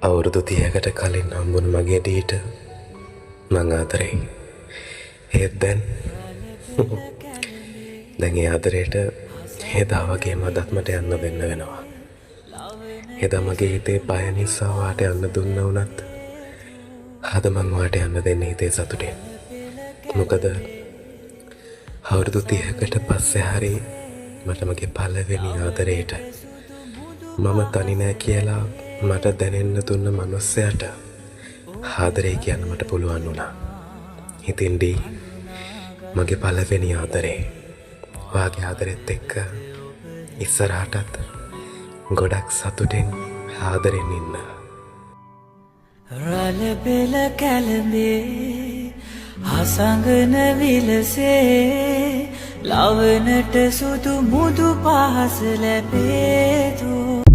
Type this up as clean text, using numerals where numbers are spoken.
අවුරුදු 30කට කලින් හම්බුන මගේ ඩීට මං ආදරෙයි. ඒත් දැන් ඒ ආදරේට එදා වගේම අදත් මට යන්න දෙන්න වෙනවා. එදා මගේ හිතේ බය නිසා වාට යන්න දුන්න වුණත් අද මං වාට යන්න දෙන්න හිතේ සතුටින්. මොකද අවුරුදු 30කට පස්සේ හරි මට මගේ පළවෙනි ආදරේට මම තනි නෑ කියලා මට දැනෙන්න දුන්න මනුස්සයාට ආදරේ කියන්න මට පුළුවන් වුණා. ඉතින්දී මගේ පළවෙනි ආදරේ වාගේ ආදරෙත් එක්ක ඉස්සරහටත් ගොඩක් සතුටින් ආදරෙන් ඉන්න. රළ පෙළ කැළඹේ හසඟන විලසේ ලවනට සුදු මුදු පහස ලැබේතු